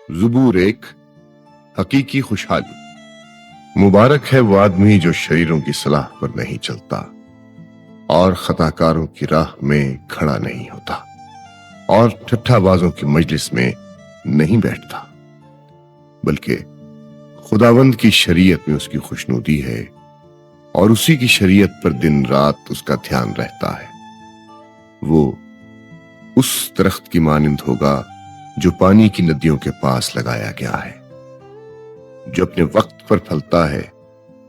ज़ुबूर एक हकीकी खुशहाली। मुबारक है वो आदमी जो शरीरों की सलाह पर नहीं चलता और खताकारों की राह में खड़ा नहीं होता और ठट्ठाबाजों की मजलिस में नहीं बैठता, बल्कि खुदावंद की शरीयत में उसकी खुशनुदी है और उसी की शरीयत पर दिन रात उसका ध्यान रहता है। वो उस दरख्त की मानिंद होगा जो पानी की नदियों के पास लगाया गया है, जो अपने वक्त पर फलता है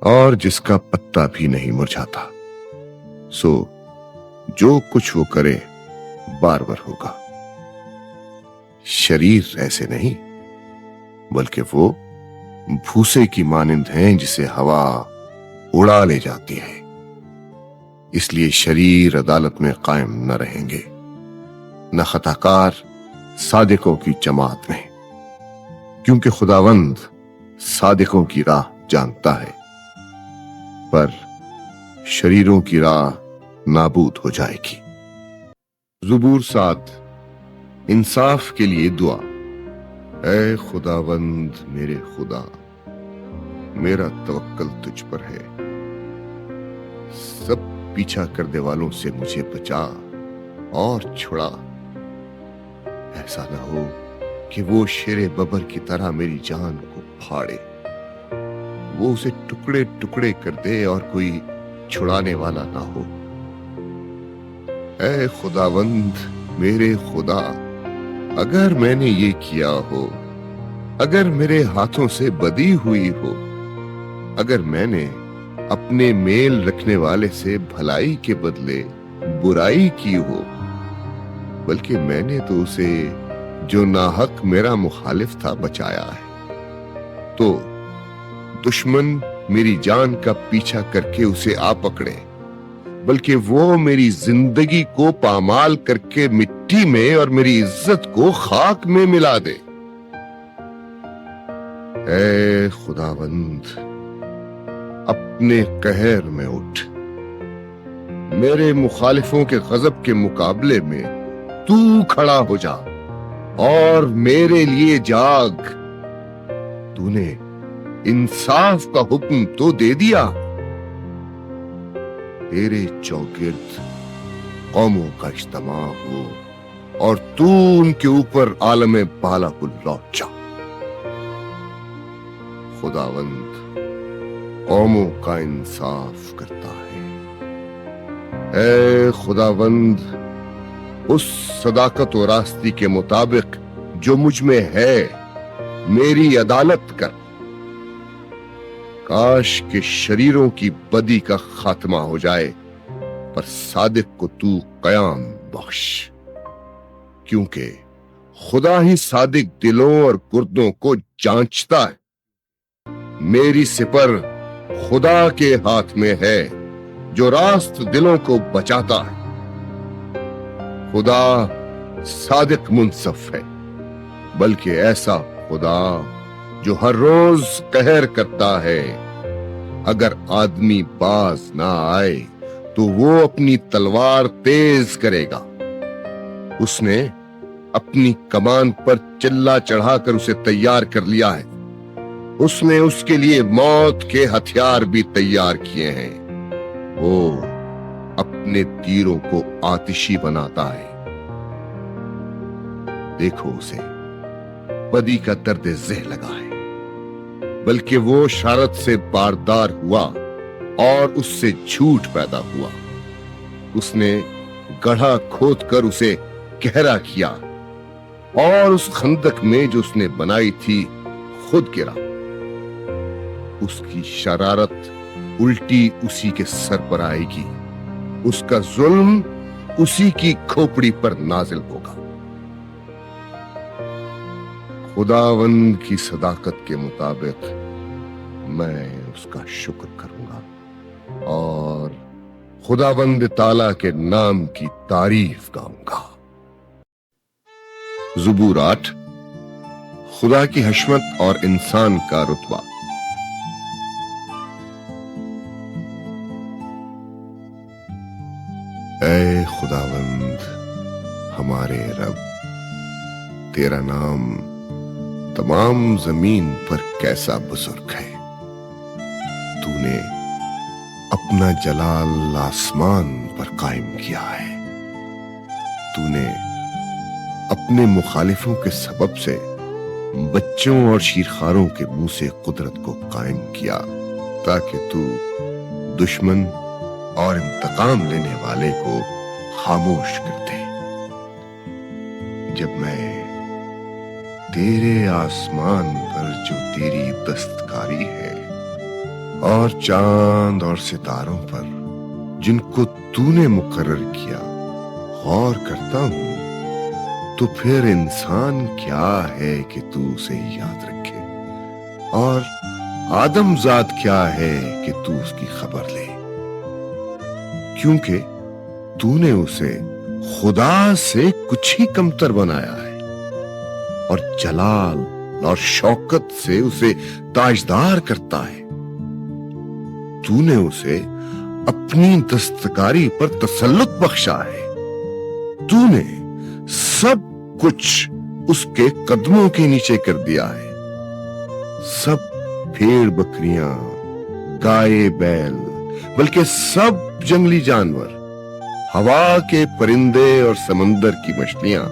और जिसका पत्ता भी नहीं मुरझाता। सो जो कुछ वो करे बारबर होगा। शरीर ऐसे नहीं, बल्कि वो भूसे की मानिंद हैं जिसे हवा उड़ा ले जाती है। इसलिए शरीर अदालत में कायम न रहेंगे, न खताकार सादिकों की जमात में, क्योंकि खुदावंद सादिकों की राह जानता है, पर शरीरों की राह नाबूद हो जाएगी। ज़ुबूर 7 इंसाफ के लिए दुआ। ऐ खुदावंद मेरे खुदा, मेरा तवक्कल तुझ पर है। सब पीछा करने वालों से मुझे बचा और छुड़ा। ऐसा न हो कि वो शेरे बबर की तरह मेरी जान को फाड़े, वो उसे टुकड़े टुकड़े कर दे और कोई छुड़ाने वाला ना हो। ऐ खुदावंद मेरे खुदा, अगर मैंने ये किया हो, अगर मेरे हाथों से बदी हुई हो, अगर मैंने अपने मेल रखने वाले से भलाई के बदले बुराई की हो, बल्कि मैंने तो उसे जो नाहक मेरा मुखालिफ था बचाया है, तो दुश्मन मेरी जान का पीछा करके उसे आ पकड़े, बल्कि वो मेरी जिंदगी को पामाल करके मिट्टी में और मेरी इज्जत को खाक में मिला दे। ऐ खुदावंद, अपने कहर में उठ, मेरे मुखालिफों के गजब के मुकाबले में तू खड़ा हो जा और मेरे लिए जाग। तूने इंसाफ का हुक्म तो दे दिया, तेरे चौगिर्द कौमों का इज्तिमा हो और तू उनके ऊपर आलम बाला को लौट जा। खुदावंद कौमों का इंसाफ करता है। ऐ खुदावंद, उस सदाकत और रास्ती के मुताबिक जो मुझ में है मेरी अदालत कर। काश के शरीरों की बदी का खात्मा हो जाए, पर सादिक को तू कयाम बख्श, क्योंकि खुदा ही सादिक दिलों और गुर्दों को जांचता है। मेरी सिपर खुदा के हाथ में है जो रास्त दिलों को बचाता है। खुदा सादिक मुनसफ है, बल्कि ऐसा खुदा जो हर रोज कहर करता है। अगर आदमी बाज ना आए तो वो अपनी तलवार तेज करेगा। उसने अपनी कमान पर चिल्ला चढ़ाकर उसे तैयार कर लिया है। उसने उसके लिए मौत के हथियार भी तैयार किए हैं। वो अपने तीरों को आतिशी बनाता है। देखो उसे बदी का दर्द ज़ह लगा है, बल्कि वो शरारत से बारदार हुआ और उससे झूठ पैदा हुआ। उसने गड्ढा खोद कर उसे गहरा किया और उस खंदक में जो उसने बनाई थी खुद गिरा। उसकी शरारत उल्टी उसी के सर पर आएगी, उसका जुल्म उसी की खोपड़ी पर नाजिल होगा। खुदावंद की सदाकत के मुताबिक मैं उसका शुक्र करूंगा और खुदावंद ताला के नाम की तारीफ गाऊंगा। ज़ुबूर 8 खुदा की हशमत और इंसान का रुतबा। ऐ खुदावंद हमारे रब, तेरा नाम तमाम जमीन पर कैसा बुजुर्ग है। तूने अपना जलाल आसमान पर कायम किया है। तूने अपने मुखालिफों के सबब से बच्चों और शीरखारों के मुंह से कुदरत को कायम किया, ताकि तू दुश्मन और इंतकाम लेने वाले को खामोश कर दे। जब मैं तेरे आसमान पर जो तेरी दस्तकारी है और चांद और सितारों पर जिनको तूने मुकर्रर किया गौर करता हूं, तो फिर इंसान क्या है कि तू उसे याद रखे, और आदमजात क्या है कि तू उसकी खबर ले, क्योंकि तूने उसे खुदा से कुछ ही कमतर बनाया है और जलाल और शौकत से उसे ताजदार करता है। तूने उसे अपनी दस्तकारी पर तसल्लुत बख्शा है। तूने सब कुछ उसके कदमों के नीचे कर दिया है। सब भेड़ बकरियां, गाय बैल, बल्कि सब जंगली जानवर, हवा के परिंदे और समंदर की मछलियां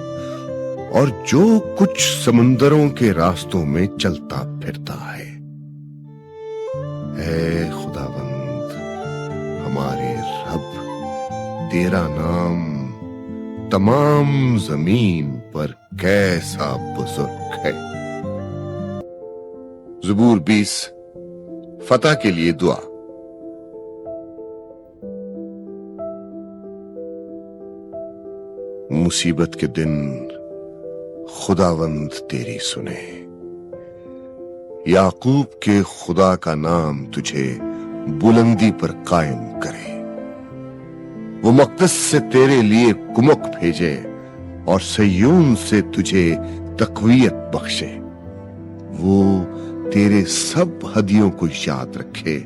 और जो कुछ समंदरों के रास्तों में चलता फिरता है। ऐ खुदावंद हमारे रब, तेरा नाम तमाम जमीन पर कैसा बुजुर्ग है। ज़बूर 20 फतह के लिए दुआ। मुसीबत के दिन खुदावंद तेरी सुने। याकूब के खुदा का नाम तुझे बुलंदी पर कायम करे। वो मक़दस से तेरे लिए कुमक भेजे और सय्यून से तुझे तक़वियत बख्शे। वो तेरे सब हदियों को याद रखे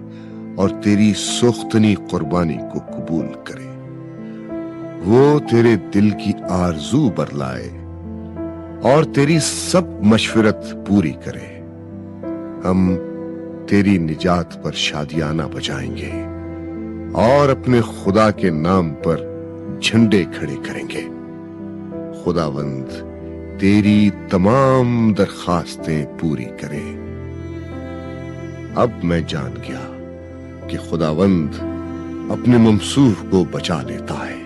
और तेरी सोख्तनी कुर्बानी को कबूल करे। वो तेरे दिल की आरज़ू बरलाए और तेरी सब मशवरत पूरी करे। हम तेरी निजात पर शादियाना बजाएंगे और अपने खुदा के नाम पर झंडे खड़े करेंगे। खुदावंद तेरी तमाम दरखास्तें पूरी करे। अब मैं जान गया कि खुदावंद अपने ममसूह को बचा लेता है।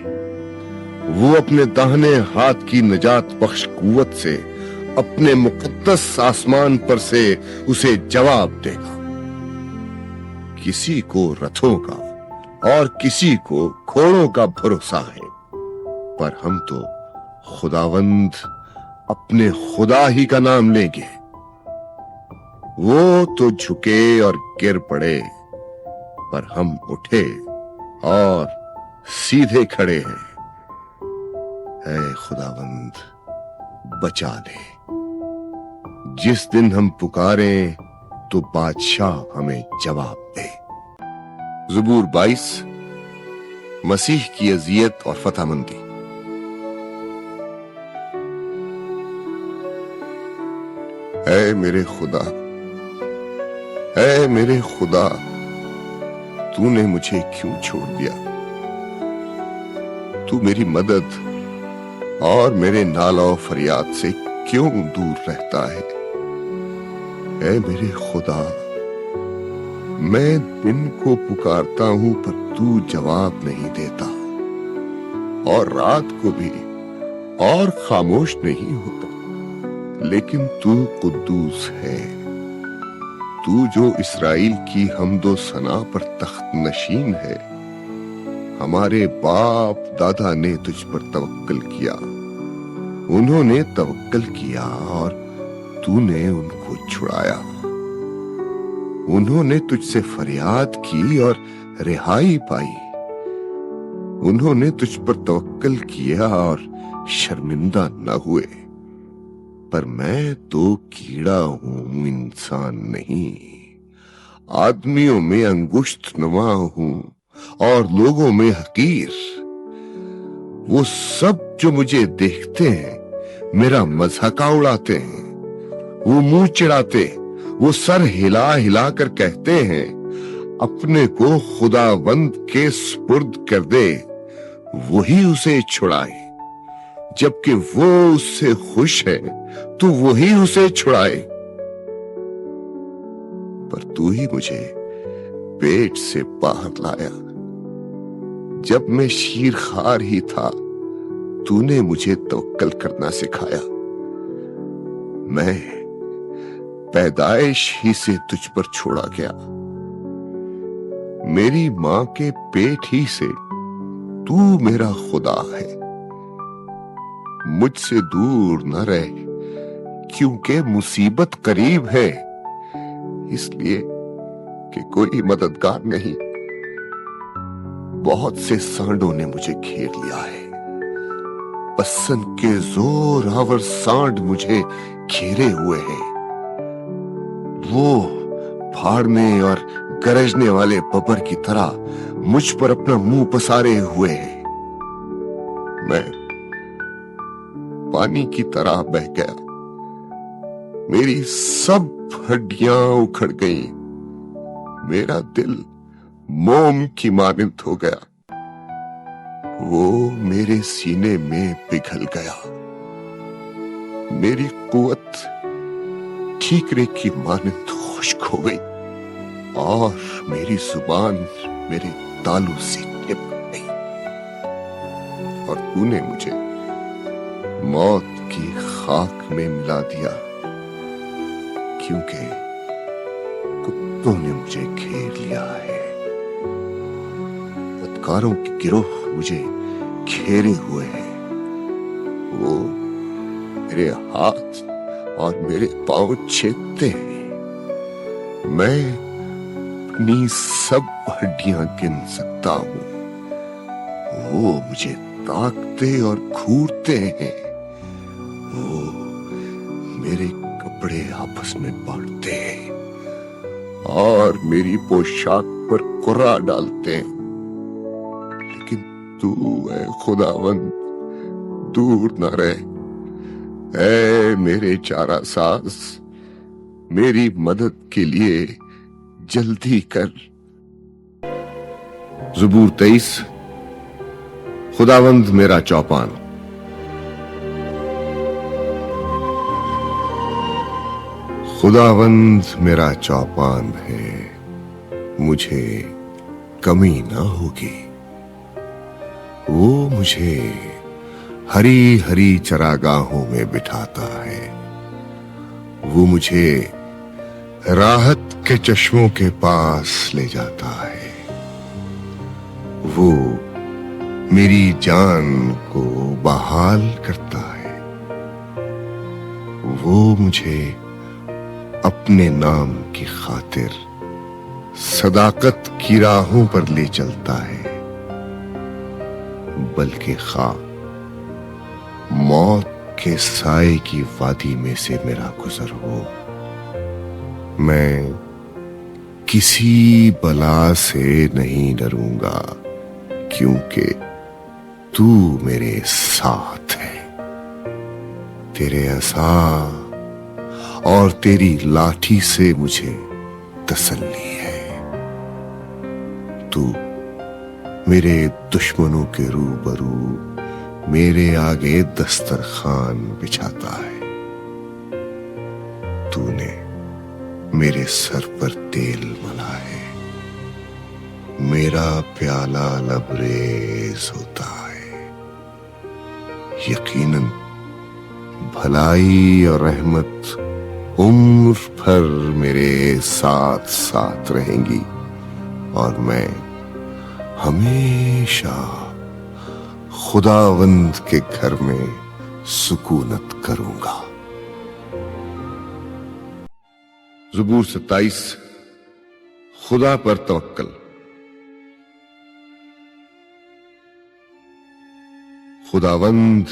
वो अपने दाहिने हाथ की नजात बख्श कुव्वत से अपने मुकद्दस आसमान पर से उसे जवाब देगा। किसी को रथों का और किसी को घोड़ों का भरोसा है, पर हम तो खुदावंद अपने खुदा ही का नाम लेंगे। वो तो झुके और गिर पड़े, पर हम उठे और सीधे खड़े हैं। ऐ खुदावंद बचा ले। जिस दिन हम पुकारें तो बादशाह हमें जवाब दे। ज़बूर 22 मसीह की अज़ियत और फतहमंदी। ऐ मेरे खुदा, ऐ मेरे खुदा, तूने मुझे क्यों छोड़ दिया? तू मेरी मदद और मेरे नाला और फरियाद से क्यों दूर रहता है? ऐ मेरे खुदा, मैं दिन को पुकारता हूं पर तू जवाब नहीं देता, और रात को भी और खामोश नहीं होता। लेकिन तू कुद्दूस है, तू जो इस्राएल की हम्दो सना पर तख्त नशीन है। हमारे बाप दादा ने तुझ पर तवक्कल किया, उन्होंने तवक्कल किया और तूने उनको छुड़ाया। उन्होंने तुझसे फरियाद की और रिहाई पाई। उन्होंने तुझ पर तवक्कल किया और शर्मिंदा न हुए। पर मैं तो कीड़ा हूं, इंसान नहीं। आदमियों में अंगुश्त नुमा हूं और लोगों में हकीर। वो सब जो मुझे देखते हैं मेरा मजाक उड़ाते हैं वो मुंह चिढ़ाते, वो सर हिला हिला कर कहते हैं, अपने को खुदावंद के सुपुर्द कर दे, वही उसे छुड़ाए। जबकि वो उससे खुश है तो वही उसे छुड़ाए। पर तू ही मुझे पेट से बाहर लाया। जब मैं शीरखार ही था, तूने मुझे तवक्कल करना सिखाया। मैं पैदाइश ही से तुझ पर छोड़ा गया। मेरी मां के पेट ही से तू मेरा खुदा है। मुझसे दूर न रह, क्योंकि मुसीबत करीब है, इसलिए कि कोई मददगार नहीं। बहुत से सांडों ने मुझे घेर लिया है। पसंद के जोरावर सांड मुझे घेरे हुए हैं। वो फाड़ने और गरजने वाले बबर की तरह मुझ पर अपना मुंह पसारे हुए हैं। मैं पानी की तरह बह गया। मेरी सब हड्डियां उखड़ गईं। मेरा दिल मोम की मानिंद हो गया। वो मेरे सीने में पिघल गया। मेरी कुव्वत ठीकरे की मानिंद खुश्क हो गई और मेरी जुबान मेरे तालू से चिपक गई। और तूने मुझे मौत की खाक में मिला दिया, क्योंकि कुत्तों ने मुझे घेर लिया है। बदकारों की गिरोह मुझे घेरे हुए हैं। वो मेरे हाथ और मेरे पांव छेदते हैं। मैं अपनी सब हड्डियां गिन सकता हूं। वो मुझे ताकते और घूरते हैं। वो मेरे कपड़े आपस में बांटते हैं और मेरी पोशाक पर कुर्रा डालते हैं। लेकिन तू है खुदावंद, दूर न रह। ऐ मेरे चारा साज, मेरी मदद के लिए जल्दी कर। ज़बूर 23। खुदावंद मेरा चौपान। खुदावंद मेरा चौपान है, मुझे कमी ना होगी। वो मुझे हरी हरी चरागाहों में बिठाता है। वो मुझे राहत के चश्मों के पास ले जाता है। वो मेरी जान को बहाल करता है। वो मुझे अपने नाम की खातिर सदाकत की राहों पर ले चलता है। बल्कि खा मौत के साए की वादी में से मेरा गुजर हो, मैं किसी बला से नहीं डरूंगा, क्योंकि तू मेरे साथ है। तेरे असा और तेरी लाठी से मुझे तसल्ली है। तू मेरे दुश्मनों के रूबरू मेरे आगे दस्तरखान बिछाता है। तूने मेरे सर पर तेल मला है। मेरा प्याला लबरेज होता है। यकीनन भलाई और रहमत उम्र भर मेरे साथ साथ रहेंगी और मैं हमेशा खुदावंद के घर में सुकूनत करूंगा। ज़बूर 27। खुदा पर तवक्कल। खुदावंद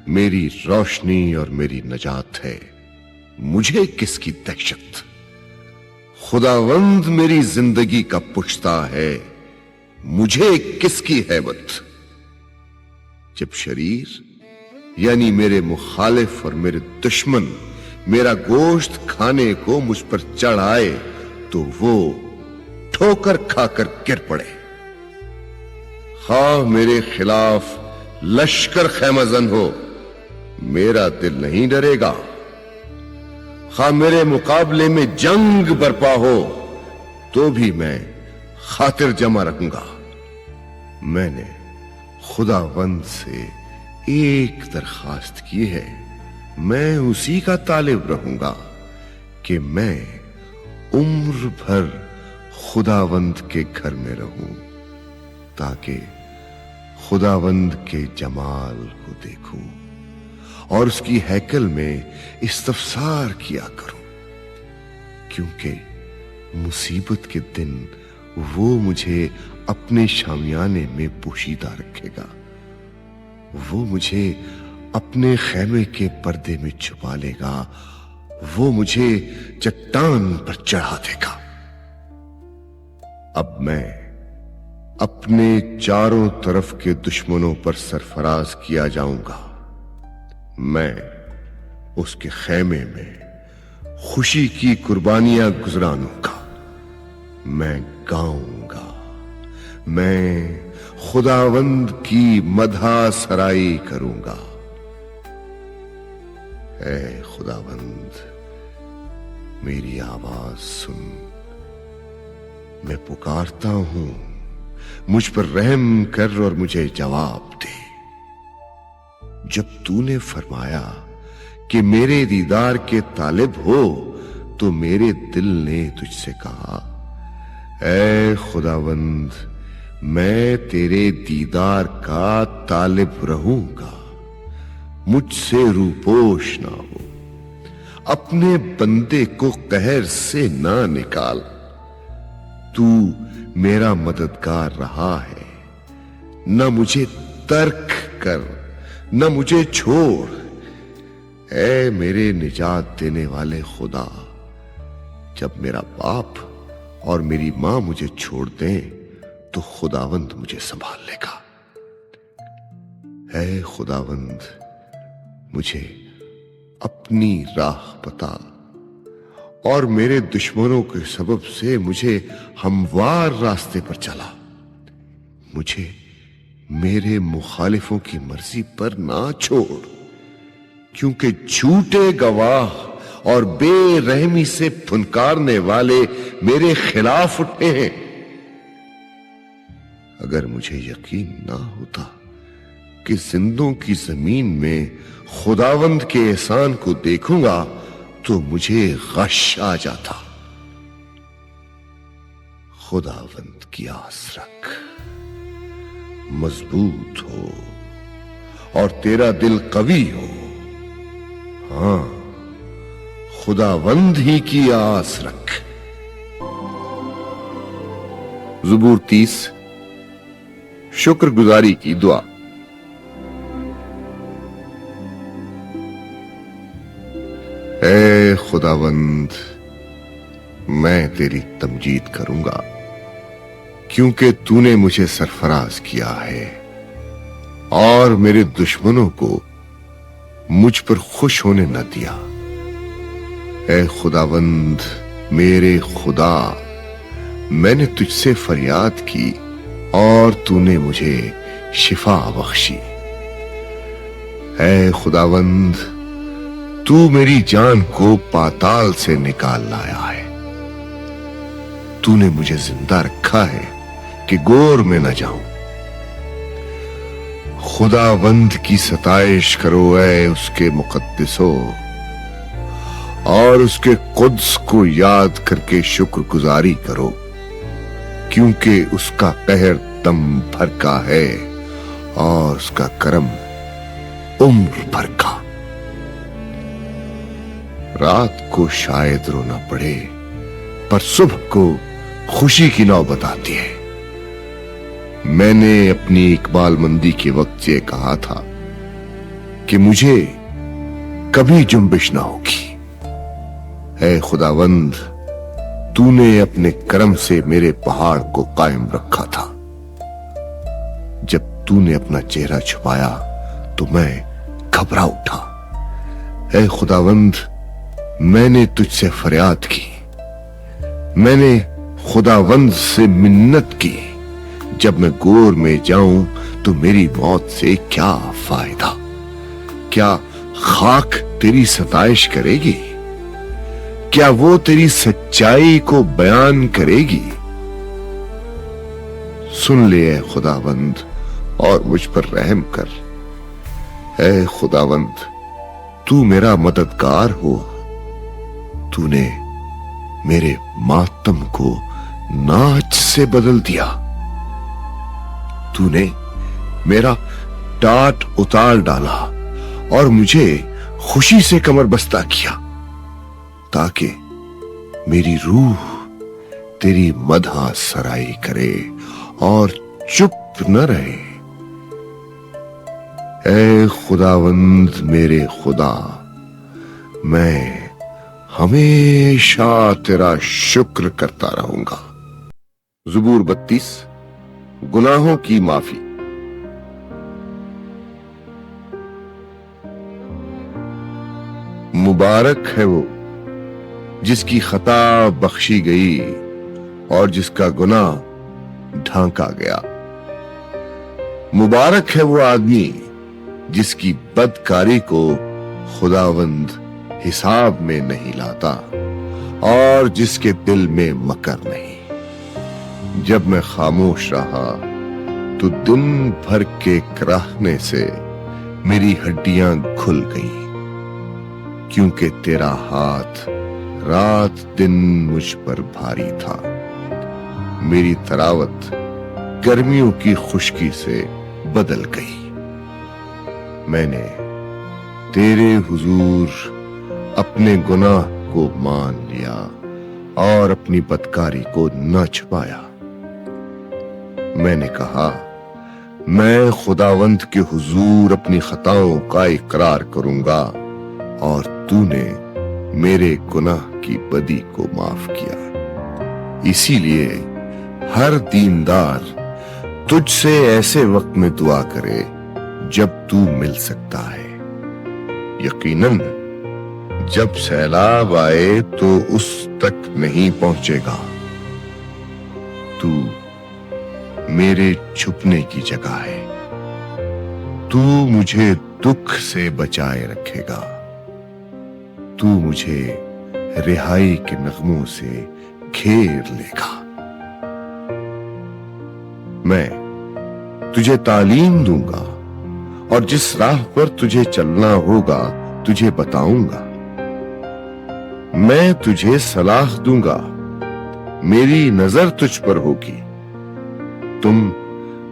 मेरी रोशनी और मेरी नजात है, मुझे किसकी दहशत। खुदावंद मेरी जिंदगी का पुश्ता है, मुझे किसकी हैबत। जब शरीर यानी मेरे मुखालिफ और मेरे दुश्मन मेरा गोश्त खाने को मुझ पर चढ़ आए तो वो ठोकर खाकर गिर पड़े। हाँ मेरे खिलाफ लश्कर खैमजन हो, मेरा दिल नहीं डरेगा। हाँ मेरे मुकाबले में जंग बरपा हो तो भी मैं खातिर जमा रखूंगा। मैंने खुदावंद से एक दरखास्त की है, मैं उसी का तालिब रहूंगा कि मैं उम्र भर खुदावंद के घर में रहूं, ताकि खुदावंद के जमाल को देखूं और उसकी हैकल में इस्तफसार किया करूं, क्योंकि मुसीबत के दिन वो मुझे अपने शामियाने में पोशीदा रखेगा। वो मुझे अपने खैमे के पर्दे में छुपा लेगा, वो मुझे चट्टान पर चढ़ा देगा। अब मैं अपने चारों तरफ के दुश्मनों पर सरफराज किया जाऊंगा। मैं उसके खैमे में खुशी की कुर्बानियां गुजरानूंगा। मैं गाऊंगा, मैं खुदावंद की मदहा सराई करूंगा। ऐ खुदावंद, मेरी आवाज सुन, मैं पुकारता हूं, मुझ पर रहम कर और मुझे जवाब दे। जब तूने फरमाया कि मेरे दीदार के तालिब हो, तो मेरे दिल ने तुझसे कहा, ऐ खुदावंद, मैं तेरे दीदार का तालिब रहूंगा, मुझसे रूपोश ना हो। अपने बंदे को कहर से ना निकाल, तू मेरा मददगार रहा है। न मुझे तर्क कर, न मुझे छोड़। ऐ मेरे निजात देने वाले खुदा, जब मेरा बाप और मेरी मां मुझे छोड़ दें तो खुदावंद मुझे संभाल लेगा। ऐ खुदावंद, मुझे अपनी राह बता और मेरे दुश्मनों के सबब से मुझे हमवार रास्ते पर चला। मुझे मेरे मुखालिफों की मर्जी पर ना छोड़, क्योंकि झूठे गवाह और बेरहमी से फुनकारने वाले मेरे खिलाफ उठे हैं। अगर मुझे यकीन ना होता कि जिंदों की जमीन में खुदावंद के एहसान को देखूंगा तो मुझे गश आ जाता। खुदावंद की आस रख, मजबूत हो और तेरा दिल कवी हो। हां, खुदावंद ही की आस रख। ज़ुबूर 30 शुक्रगुजारी की दुआ। ऐ खुदावंद, मैं तेरी तमजीद करूंगा, क्योंकि तूने मुझे सरफराज किया है और मेरे दुश्मनों को मुझ पर खुश होने न दिया। ऐ खुदावंद मेरे खुदा, मैंने तुझसे फरियाद की और तूने मुझे शिफा बख्शी। ऐ खुदावंद, तू मेरी जान को पाताल से निकाल लाया है। तूने मुझे जिंदा रखा है कि गोर में न जाऊं। खुदावंद की सताइश करो ऐ उसके मुकद्दसो, और उसके कुद्स को याद करके शुक्रगुजारी करो, क्योंकि उसका कहर दम भर का है और उसका करम उम्र भर का। रात को शायद रोना पड़े, पर सुबह को खुशी की नौबत आती है। मैंने अपनी इकबालमंदी के वक्त ये कहा था कि मुझे कभी जुम्बिश ना होगी। ऐ खुदावंद, तूने अपने करम से मेरे पहाड़ को कायम रखा था। जब तूने अपना चेहरा छुपाया तो मैं घबरा उठा। ऐ खुदावंद, मैंने तुझसे फरियाद की, मैंने खुदावंद से मिन्नत की, जब मैं गोर में जाऊं तो मेरी मौत से क्या फायदा? क्या खाक तेरी सताइश करेगी? क्या वो तेरी सच्चाई को बयान करेगी? सुन ले ऐ खुदावंद और मुझ पर रहम कर। ऐ खुदावंद, तू मेरा मददगार हो। तूने मेरे मातम को नाच से बदल दिया। तूने मेरा टाट उतार डाला और मुझे खुशी से कमर बस्ता किया, ताकि मेरी रूह तेरी मदह सराई करे और चुप न रहे। ऐ खुदावंद मेरे खुदा, मैं हमेशा तेरा शुक्र करता रहूंगा। ज़बूर 32, गुनाहों की माफी। मुबारक है वो जिसकी खता बख्शी गई और जिसका गुनाह ढांका गया। मुबारक है वो आदमी जिसकी बदकारी को खुदावंद हिसाब में नहीं लाता और जिसके दिल में मकर नहीं। जब मैं खामोश रहा तो दिन भर के कराहने से मेरी हड्डियां घुल गईं, क्योंकि तेरा हाथ रात दिन मुझ पर भारी था। मेरी तरावत गर्मियों की खुश्की से बदल गई। मैंने तेरे हुजूर अपने गुनाह को मान लिया और अपनी बदकारी को न छुपाया। मैंने कहा, मैं खुदावंद के हुजूर अपनी खताओं का इकरार करूंगा, और तूने मेरे गुनाह की बदी को माफ किया। इसीलिए हर दीनदार तुझसे ऐसे वक्त में दुआ करे जब तू मिल सकता है। यकीनन जब सैलाब आए तो उस तक नहीं पहुंचेगा। तू मेरे छुपने की जगह है। तू मुझे दुख से बचाए रखेगा। तू मुझे रिहाई के नगमों से घेर लेगा। मैं तुझे तालीम दूंगा और जिस राह पर तुझे चलना होगा तुझे बताऊंगा। मैं तुझे सलाह दूंगा, मेरी नजर तुझ पर होगी। तुम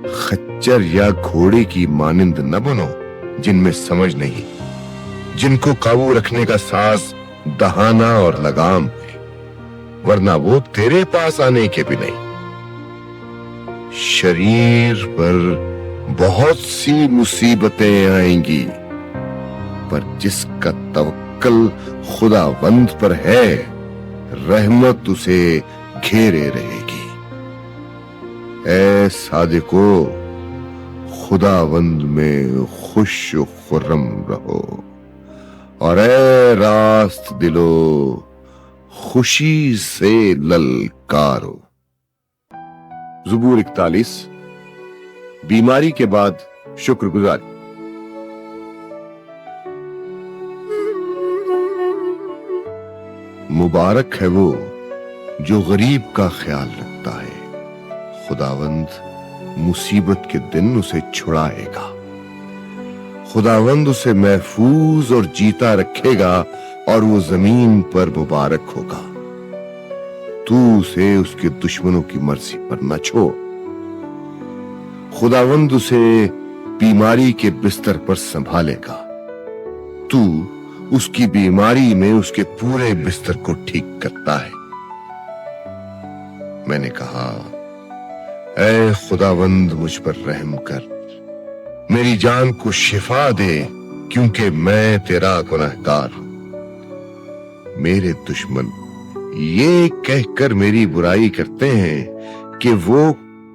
खच्चर या घोड़े की मानिंद न बनो जिनमें समझ नहीं, जिनको काबू रखने का साज दहाना और लगाम है, वरना वो तेरे पास आने के भी नहीं। शरीर पर बहुत सी मुसीबतें आएंगी, पर जिसका तवक्कल खुदावंद पर है, रहमत उसे घेरे रहेगी। ऐ सादिको, खुदावंद में खुश खुर्रम रहो, और ऐ रास्त दिलो, खुशी से ललकारो। ज़बूर 41, बीमारी के बाद शुक्रगुजारी। मुबारक है वो जो गरीब का ख्याल रखता है। खुदावंद मुसीबत के दिन उसे छुड़ाएगा। खुदावंद उसे महफूज और जीता रखेगा और वो जमीन पर मुबारक होगा। तू उसे उसके दुश्मनों की मर्जी पर न छोड़। खुदावंद उसे बीमारी के बिस्तर पर संभालेगा। तू उसकी बीमारी में उसके पूरे बिस्तर को ठीक करता है। मैंने कहा, ऐ खुदावंद मुझ पर रहम कर, मेरी जान को शिफा दे, क्योंकि मैं तेरा गुनहगार हूं। मेरे दुश्मन ये कहकर मेरी बुराई करते हैं कि वो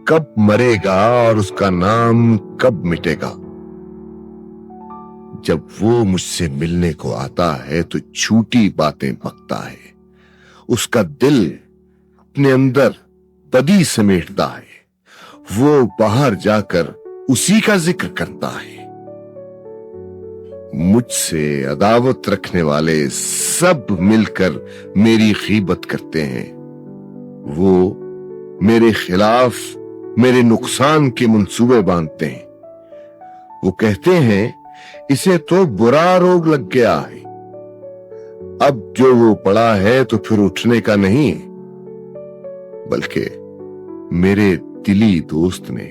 कब मरेगा और उसका नाम कब मिटेगा। जब वो मुझसे मिलने को आता है तो झूठी बातें बकता है। उसका दिल अपने अंदर बदी समेटता है। वो बाहर जाकर उसी का जिक्र करता है। मुझसे अदावत रखने वाले सब मिलकर मेरी गीबत करते हैं। वो मेरे खिलाफ मेरे नुकसान के मंसूबे बांधते हैं। वो कहते हैं इसे तो बुरा रोग लग गया है। अब जो वो पड़ा है तो फिर उठने का नहीं, बल्कि मेरे दिली दोस्त ने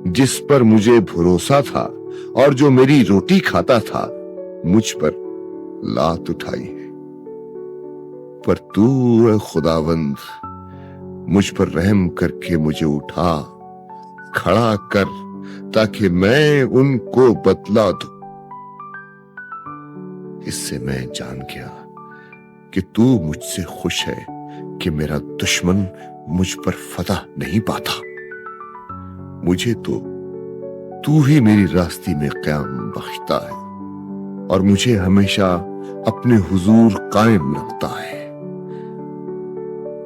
जिस पर मुझे भरोसा था और जो मेरी रोटी खाता था, मुझ पर लात उठाई है। पर तू ऐ खुदावंद, मुझ पर रहम करके मुझे उठा खड़ा कर, ताकि मैं उनको बदला दूं। इससे मैं जान गया कि तू मुझसे खुश है कि मेरा दुश्मन मुझ पर फतह नहीं पाता। मुझे तो तू ही मेरी रास्ते में क़याम बख्शता है और मुझे हमेशा अपने हुजूर कायम रखता है।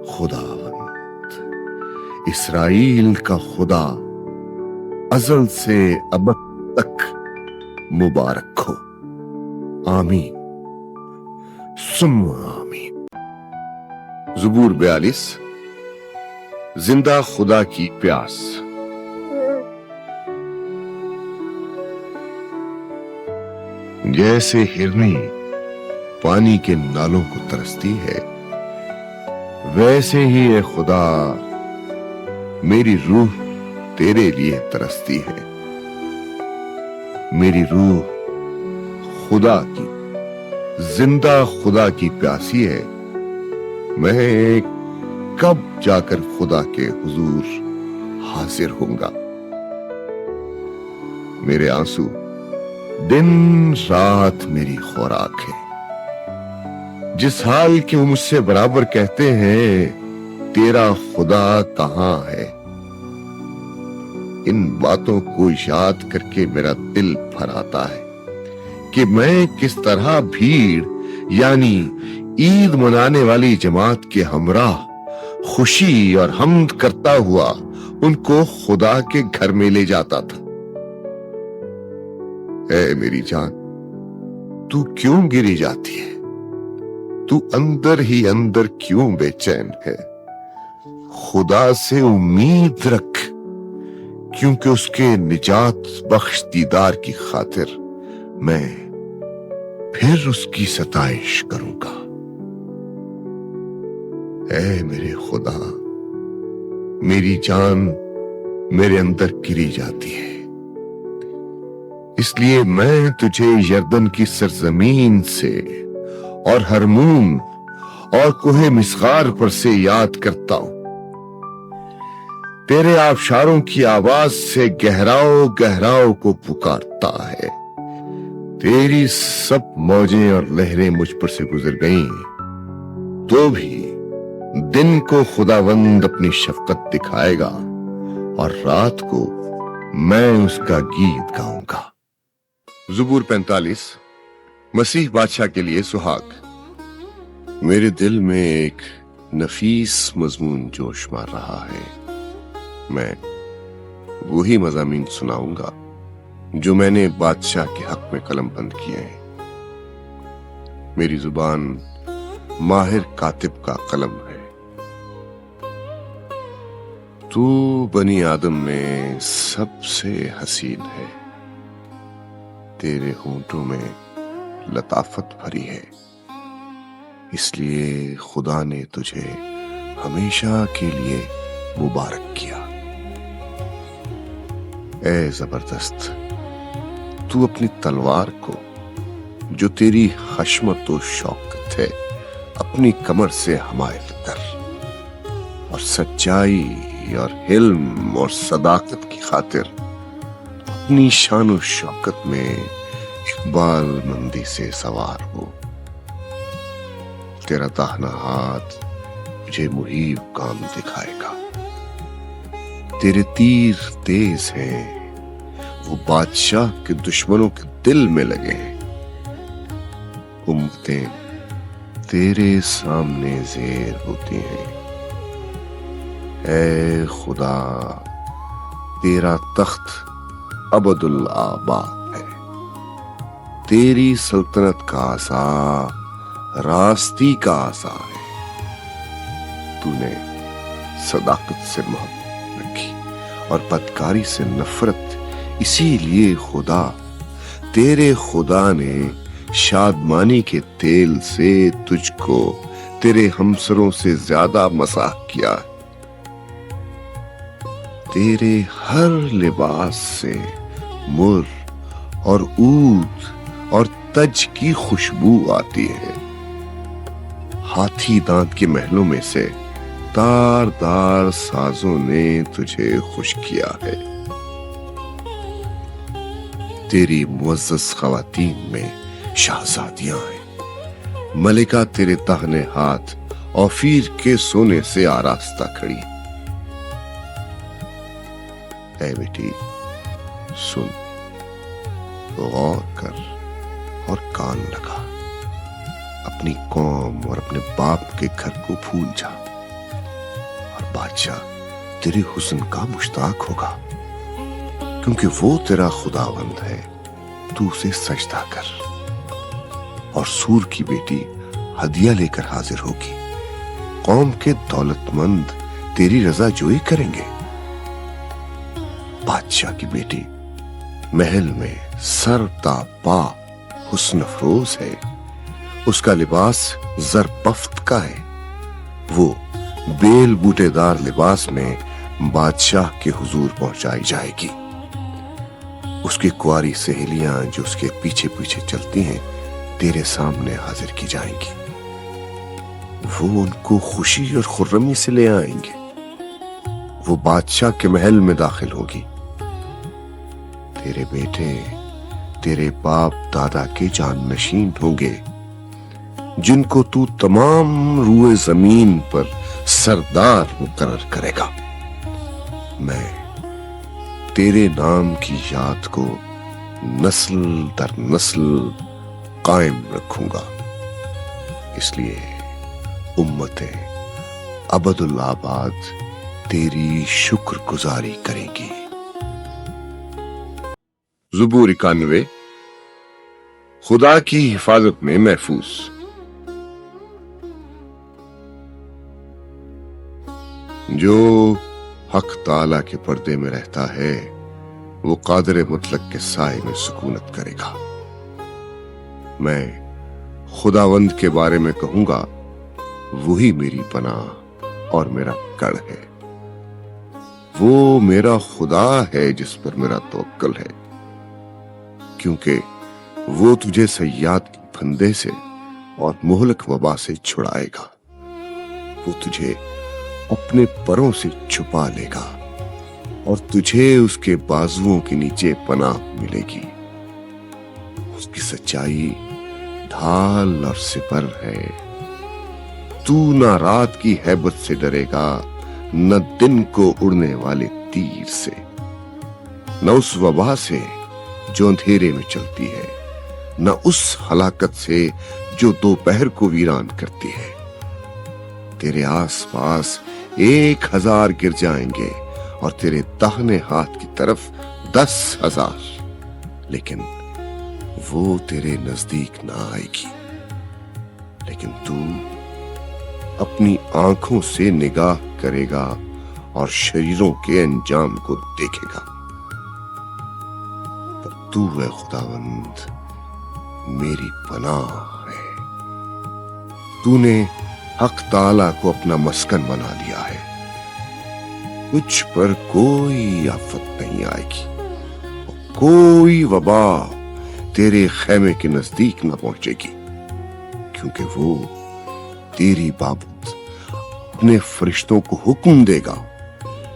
खुदावंद, इस्राएल का खुदा अज़ल से अबद तक मुबारक हो। आमीन सुम्मा आमीन। ज़बूर 42। जिंदा खुदा की प्यास। जैसे हिरनी पानी के नालों को तरसती है, वैसे ही ए खुदा मेरी रूह तेरे लिए तरसती है। मेरी रूह खुदा की, जिंदा खुदा की प्यासी है। मैं कब जाकर खुदा के हुजूर हाजिर होऊंगा। मेरे आंसू दिन रात मेरी खुराक है। जिस हाल के वो मुझसे बराबर कहते हैं, तेरा खुदा कहां है। इन बातों को याद करके मेरा दिल भर आता है कि मैं किस तरह भीड़ यानी ईद मनाने वाली जमात के हमराह खुशी और हम्द करता हुआ उनको खुदा के घर में ले जाता था। ऐ मेरी जान, तू क्यों गिरी जाती है? तू अंदर ही अंदर क्यों बेचैन है? खुदा से उम्मीद रख, क्योंकि उसके निजात बख्श दीदार की खातिर मैं फिर उसकी सताइश करूंगा। ऐ मेरे खुदा, मेरी जान मेरे अंदर गिरी जाती है। इसलिए मैं तुझे यर्दन की सरजमीन से और हरमून और कोहे मिस्गार पर से याद करता हूं। तेरे आबशारों की आवाज से गहराओ गहराओ को पुकारता है। तेरी सब मौजें और लहरें मुझ पर से गुजर गईं, तो भी दिन को खुदावंद अपनी शफकत दिखाएगा और रात को मैं उसका गीत गाऊंगा। ज़बूर 45। मसीह बादशाह के लिए सुहाग। मेरे दिल में एक नफीस मजमून जोश मार रहा है। मैं वही मज़ामीन सुनाऊंगा जो मैंने बादशाह के हक में कलमबंद किए हैं। मेरी जुबान माहिर कातिब का कलम है। तू बनी आदम में सबसे हसीन है। तेरे होंठों में लताफत भरी है, इसलिए खुदा ने तुझे हमेशा के लिए मुबारक किया। ऐ जबरदस्त, तू अपनी तलवार को जो तेरी खशमत और शौकत है अपनी कमर से हमायल कर और सच्चाई और हिल्म और सदाकत की खातिर अपनी शान और शौकत में इकबाल मंदी से सवार हो। तेरा दाहिना हाथ मुझे मुहीब काम दिखाएगा। तेरे तीर तेज हैं, वो बादशाह के दुश्मनों के दिल में लगे हैं। امتیں تیرے سامنے زیر ہوتی ہیں۔ اے خدا، تیرا تخت ابد الآباد ہے، تیری سلطنت کا عصا راستی کا عصا ہے۔ تو نے صداقت سے محبت رکھی اور بدکاری سے نفرت، اسی لیے خدا، تیرے خدا نے شادمانی کے تیل سے تجھ کو تیرے ہمسروں سے زیادہ مساح کیا۔ تیرے ہر لباس سے مر اور عود اور تج کی خوشبو آتی ہے۔ ہاتھی دانت کے محلوں میں سے تار دار سازوں نے تجھے خوش کیا ہے۔ تیری معزز خواتین میں شہزادیاں ہیں، ملکہ تیرے داہنے ہاتھ اوفیر کے سونے سے آراستہ کھڑی۔ اے بیٹی سن، غور کر اور کان لگا، اپنی قوم اور اپنے باپ کے گھر کو بھول جا، اور بادشاہ تیرے حسن کا مشتاق ہوگا، کیونکہ وہ تیرا خداوند ہے۔ تو اسے سجدہ کر، اور سور کی بیٹی ہدیہ لے کر حاضر ہوگی۔ قوم کے دولت مند تیری رضا جوئی کریں گے۔ بادشاہ کی بیٹی محل میں سر تا پا حسن افروز ہے، اس کا لباس زرپفت کا ہے، وہ بیل بوٹے دار لباس میں بادشاہ کے حضور پہنچائی جائے گی۔ اس کی کنواری سہیلیاں جو اس کے پیچھے پیچھے چلتی ہیں تیرے سامنے حاضر کی جائیں گی، وہ ان کو خوشی اور خرمی سے لے آئیں گے۔ وہ بادشاہ کے محل میں داخل ہوگی۔ تیرے بیٹے تیرے باپ دادا کے جان نشین ہوں گے، جن کو تو تمام روئے زمین پر سردار مقرر کرے گا۔ میں تیرے نام کی یاد کو نسل در نسل قائم رکھوں گا، اس لیے امتیں ابد الآباد تیری شکر گزاری کریں گی۔ زبور 91 خدا کی حفاظت میں محفوظ۔ جو حق تعالی کے پردے میں رہتا ہے وہ قادر مطلق کے سائے میں سکونت کرے گا۔ میں خداوند کے بارے میں کہوں گا، وہی میری پناہ اور میرا گڑھ ہے، وہ میرا خدا ہے جس پر میرا توکل ہے، کیونکہ وہ تجھے صیاد کی پھندے سے اور مہلک وبا سے چھڑائے گا۔ وہ تجھے اپنے پروں سے چھپا لے گا اور تجھے اس کے بازوؤں کے نیچے پناہ ملے گی۔ اس کی سچائی ڈھال اور سپر ہے، تو نہ رات کی ہیبت سے ڈرے گا، نہ دن کو اڑنے والے تیر سے، نہ اس وبا سے جو اندھیرے میں چلتی ہے، نہ اس ہلاکت سے جو دوپہر کو ویران کرتی ہے۔ تیرے آس پاس 1000 گر جائیں گے اور تیرے داہنے ہاتھ کی طرف 10,000، لیکن وہ تیرے نزدیک نہ آئے گی۔ لیکن تو اپنی آنکھوں سے نگاہ کرے گا اور شریروں کے انجام کو دیکھے گا۔ پر تو اے خداوند میری پناہ ہے، تو نے حق تعالیٰ کو اپنا مسکن بنا لیا ہے، تجھ پر کوئی آفت نہیں آئے گی، کوئی وبا تیرے خیمے کے نزدیک نہ پہنچے گی، کیونکہ وہ تیری بابت اپنے فرشتوں کو حکم دے گا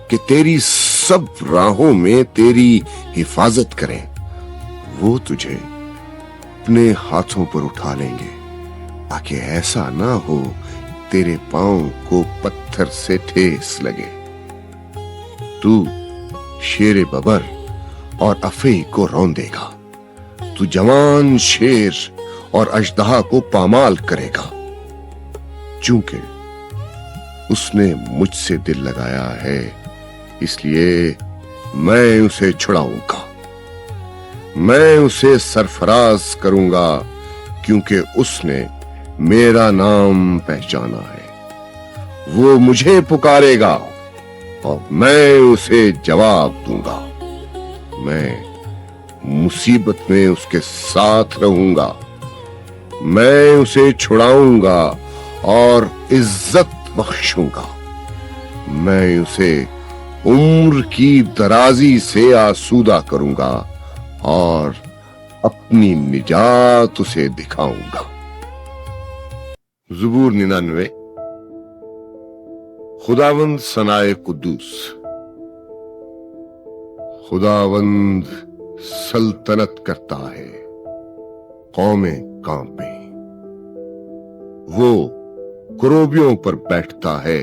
کہ تیری سب راہوں میں تیری حفاظت کریں۔ وہ تجھے اپنے ہاتھوں پر اٹھا لیں گے تاکہ ایسا نہ ہو تیرے پاؤں کو پتھر سے ٹھیس لگے۔ تو شیر ببر اور افے کو روندے گا، تو جوان شیر اور اژدہا کو پامال کرے گا، چونکہ اس نے مجھ سے دل لگایا ہے، اس لیے میں اسے چھڑاؤں گا، میں اسے سرفراز کروں گا، کیونکہ اس نے میرا نام پہچانا ہے۔ وہ مجھے پکارے گا اور میں اسے جواب دوں گا، میں مصیبت میں اس کے ساتھ رہوں گا، میں اسے چھڑاؤں گا اور عزت بخشوں گا، میں اسے عمر کی درازی سے آسودہ کروں گا اور اپنی نجات اسے دکھاؤں گا۔ زبور 99۔ خداوند ثنائے قدوس۔ خداوند سلطنت کرتا ہے، قومیں کانپیں، وہ کروبیوں پر بیٹھتا ہے،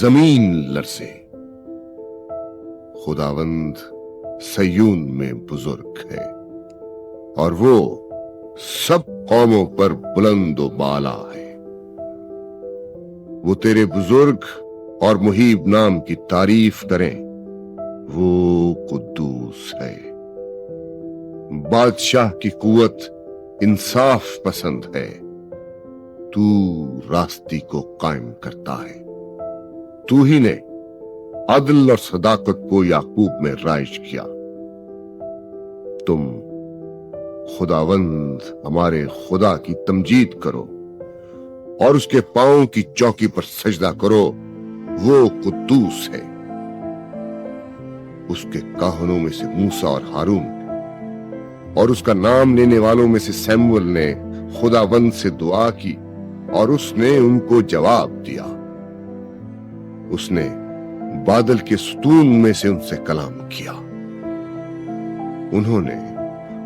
زمین لرزے۔ خداوند سیون میں بزرگ ہے اور وہ سب قوموں پر بلند و بالا ہے۔ وہ تیرے بزرگ اور محیب نام کی تعریف کریں، وہ قدوس ہے۔ بادشاہ کی قوت انصاف پسند ہے، تو راستی کو قائم کرتا ہے۔ تو ہی نے عدل اور صداقت کو یعقوب میں رائج کیا۔ تم خداوند ہمارے خدا کی تمجید کرو اور اس کے پاؤں کی چوکی پر سجدہ کرو، وہ قدوس ہے۔ اس کے کاہنوں میں سے موسیٰ اور ہارون اور اس کا نام لینے والوں میں سے سیموئل نے خداوند سے دعا کی اور اس نے ان کو جواب دیا۔ اس نے بادل کے ستون میں سے ان سے کلام کیا، انہوں نے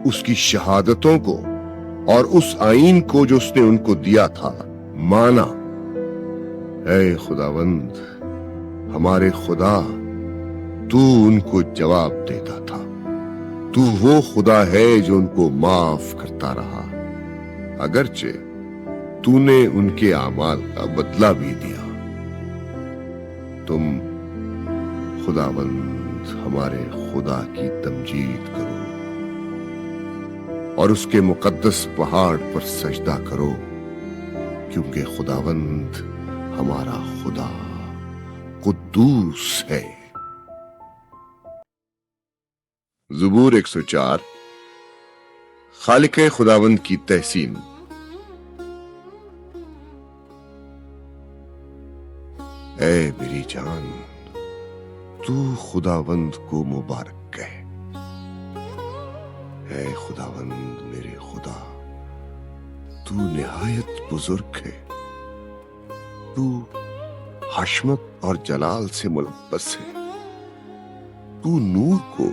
اس کی شہادتوں کو اور اس آئین کو جو اس نے ان کو دیا تھا مانا۔ اے خداوند ہمارے خدا، تو ان کو جواب دیتا تھا، تو وہ خدا ہے جو ان کو معاف کرتا رہا، اگرچہ تو نے ان کے اعمال کا بدلہ بھی دیا۔ تم خداوند ہمارے خدا کی تمجید کرو اور اس کے مقدس پہاڑ پر سجدہ کرو، کیونکہ خداوند ہمارا خدا قدوس ہے۔ زبور 104۔ خالق خداوند کی تحسین۔ اے میری جان، تو خداوند کو مبارک کہے۔ اے خداوند میرے خدا، تو نہایت بزرگ ہے، تو حشمت اور جلال سے ملبس ہے، تو نور کو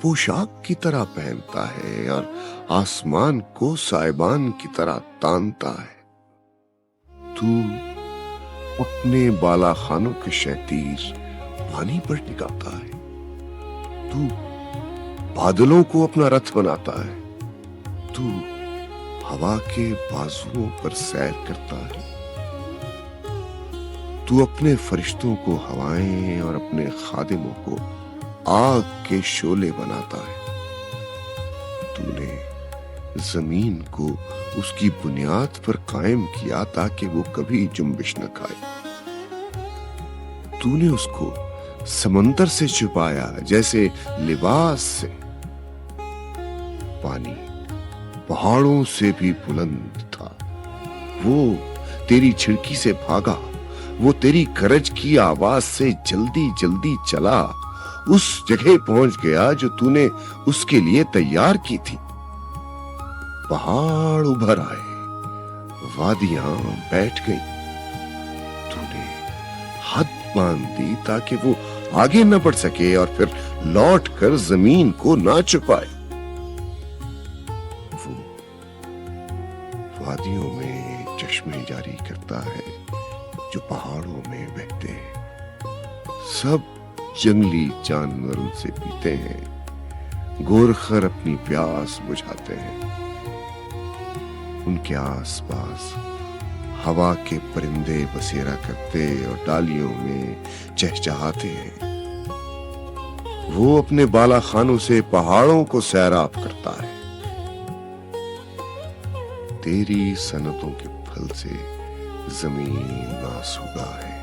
پوشاک کی طرح پہنتا ہے اور آسمان کو سائبان کی طرح تانتا ہے۔ تو اپنے بالا خانوں کے شہتیر پانی پر ٹکاتا ہے، تو بادلوں کو اپنا رتھ بناتا ہے، تو ہوا کے بازوؤں پر سیر کرتا ہے، تو اپنے فرشتوں کو ہوائیں اور اپنے خادموں کو آگ کے شعلے بناتا ہے۔ تو نے زمین کو اس کی بنیاد پر قائم کیا تاکہ وہ کبھی جنبش نہ کھائے۔ تو نے اس کو سمندر سے چھپایا جیسے لباس سے۔ پانی پہاڑوں سے بھی بلند تھا، وہ تیری چھڑکی سے بھاگا، وہ تیری گرج کی آواز سے جلدی جلدی چلا، اس جگہ پہنچ گیا جو تو نے اس کے لیے تیار کی تھی۔ پہاڑ ابھر آئے، وادیاں بیٹھ گئیں، تو نے حد باندھ دی تاکہ وہ آگے نہ بڑھ سکے اور پھر لوٹ کر زمین کو نہ چھپائے۔ وہ وادیوں میں چشمے جاری کرتا ہے جو پہاڑوں میں بہتے ہیں، سب جنگلی جانور ان سے پیتے ہیں، گورخر اپنی پیاس بجھاتے ہیں۔ उनके आसपास हवा के परिंदे बसेरा करते और डालियों में चहचहाते हैं। वो अपने बाला खानों से पहाड़ों को सैराब करता है। तेरी सनतों के फल से जमीन आसूदा है।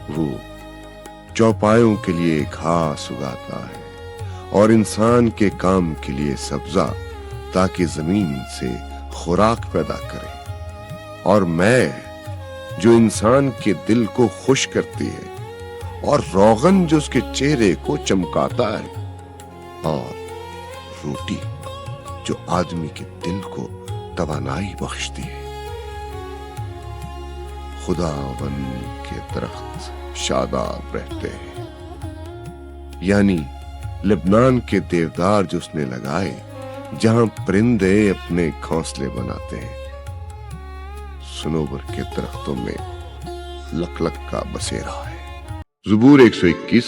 वो चौपायों के लिए घास उगाता है और इंसान के काम के लिए सब्जा, ताकि जमीन से खुराक पैदा करे। और मैं जो इंसान के दिल को खुश करती है, और रोगन जो उसके चेहरे को चमकाता है, और रोटी जो आदमी के दिल को तवानाई बख्शती है। खुदावंद के दरख्त शादाब रहते हैं, यानी लेबनान के देवदार जो उसने लगाए, जहां परिंदे अपने घोंसले बनाते हैं। सनोबर के दरख्तों में लकलक का बसेरा है। ज़बूर 121।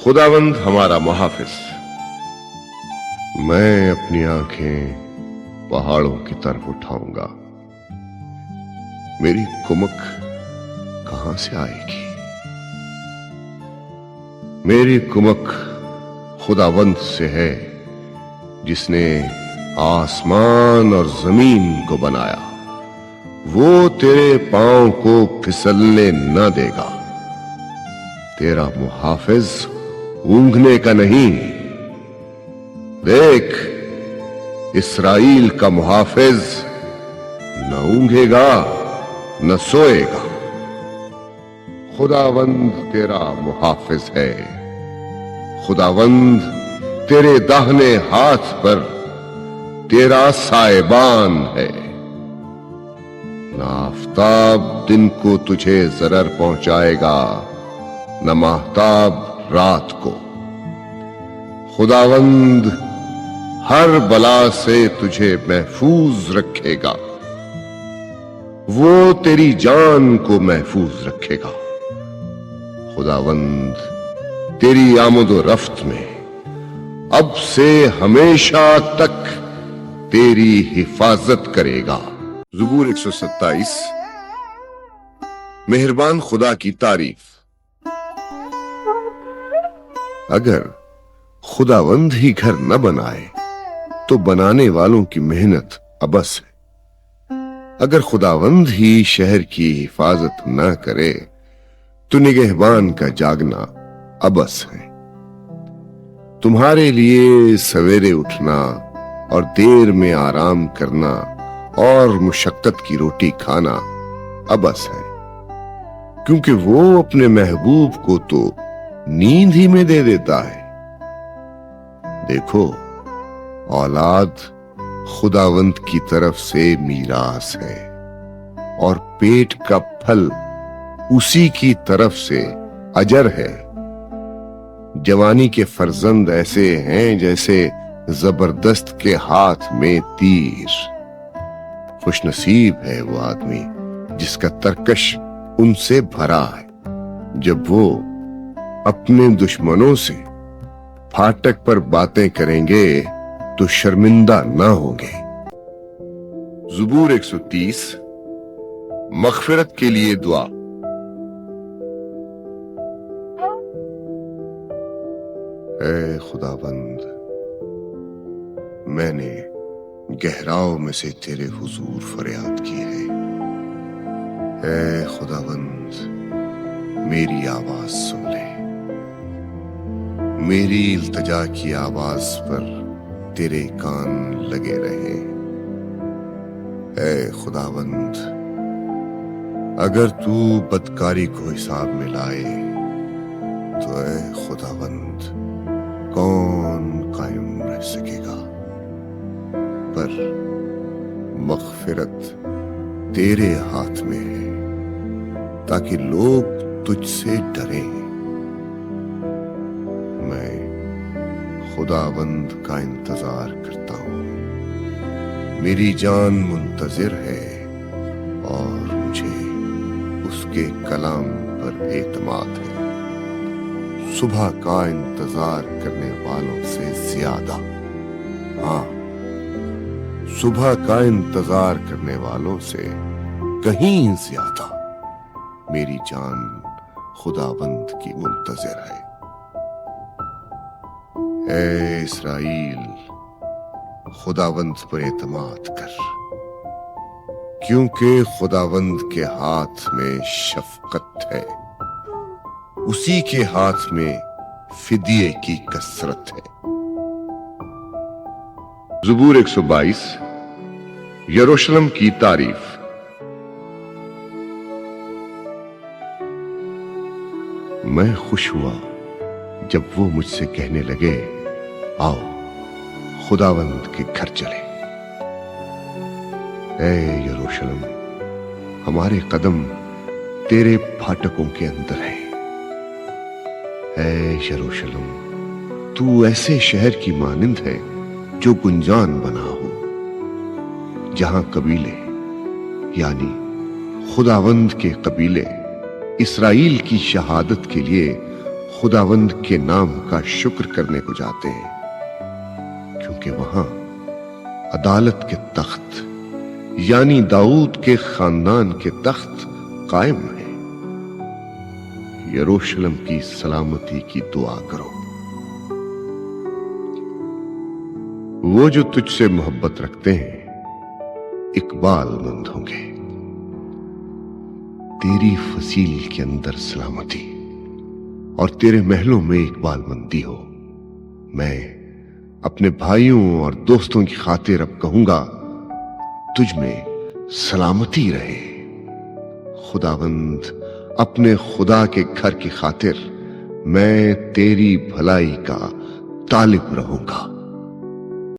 खुदावंद हमारा मुहाफिज। मैं अपनी आंखें पहाड़ों की तरफ उठाऊंगा। मेरी कुमक कहां से आएगी? मेरी कुमक खुदावंद से है, जिसने आसमान और जमीन को बनाया। वो तेरे पांव को फिसलने न देगा। तेरा मुहाफिज ऊंघने का नहीं। देख, इस्राइल का मुहाफिज न ऊंघेगा न सोएगा। खुदावंद तेरा मुहाफिज है। खुदावंद तेरे दाहिने हाथ पर तेरा साएबान है। न आफताब दिन को तुझे जरर पहुंचाएगा, न महताब रात को। खुदावंद हर बला से तुझे महफूज रखेगा। वो तेरी जान को महफूज रखेगा। खुदावंद तेरी आमद रफ्त में अब से हमेशा तक तेरी हिफाजत करेगा। ज़बूर 127। मेहरबान खुदा की तारीफ। अगर खुदावंद ही घर न बनाए तो बनाने वालों की मेहनत अबस है। अगर खुदावंद ही शहर की हिफाजत न करे तो निगहबान का जागना अबस है। तुम्हारे लिए सवेरे उठना और देर में आराम करना और मुशक्कत की रोटी खाना अबस है, क्योंकि वो अपने महबूब को तो नींद ही में दे देता है। देखो, औलाद खुदावंद की तरफ से मीरास है, और पेट का फल उसी की तरफ से अजर है। जवानी के फर्जंद ऐसे हैं जैसे जबरदस्त के हाथ में तीर। खुशनसीब है वो आदमी जिसका तरकश उनसे भरा है, जब वो अपने दुश्मनों से फाटक पर बातें करेंगे तो शर्मिंदा न होंगे। ज़बूर 130। मग़फ़िरत के लिए दुआ। ऐ खुदाबंद, मैंने गहराओं में से तेरे हुजूर फरियाद की है। ऐ खुदाबंद, मेरी आवाज सुन ले। मेरी इल्तिजा की आवाज पर तेरे कान लगे रहे। ऐ खुदाबंद, अगर तू बदकारी को हिसाब में लाए तो ऐ खुदाबंद, कौन कायम रह सकेगा? पर मग़फ़िरत तेरे हाथ में है, ताकि लोग तुझसे डरें। मैं खुदावंद का इंतजार करता हूं। मेरी जान मुंतजिर है और मुझे उसके कलाम पर एतमाद है। सुबह का इंतजार करने वालों से ज्यादा, हाँ, सुबह का इंतजार करने वालों से कहीं ज्यादा मेरी जान खुदावंद की मुंतजिर है। ए इस्राइल, खुदावंद पर एतमाद कर, क्योंकि खुदावंद के हाथ में शफकत है, उसी के हाथ में फिदिये की कसरत है। ज़बूर 122, यरूशलेम की तारीफ। मैं खुश हुआ जब वो मुझसे कहने लगे, आओ खुदावंद के घर चले। ऐ यरूशलेम, हमारे कदम तेरे फाटकों के अंदर हैं। ऐ यरूशलेम, तू ऐसे शहर की मानिंद है जो गुंजान बना हो, जहां कबीले यानी खुदावंद के कबीले इस्राइल की शहादत के लिए खुदावंद के नाम का शुक्र करने को जाते हैं, क्योंकि वहां अदालत के तख्त यानी दाऊद के खानदान के तख्त कायम है। यरूशलेम की सलामती की दुआ करो। वो जो तुझसे मोहब्बत रखते हैं इकबालमंद होंगे। तेरी फसील के अंदर सलामती और तेरे महलों में इकबालमंदी हो। मैं अपने भाइयों और दोस्तों की खातिर अब कहूंगा, तुझ में सलामती रहे। खुदावंद अपने खुदा के घर की खातिर मैं तेरी भलाई का तालिब रहूंगा।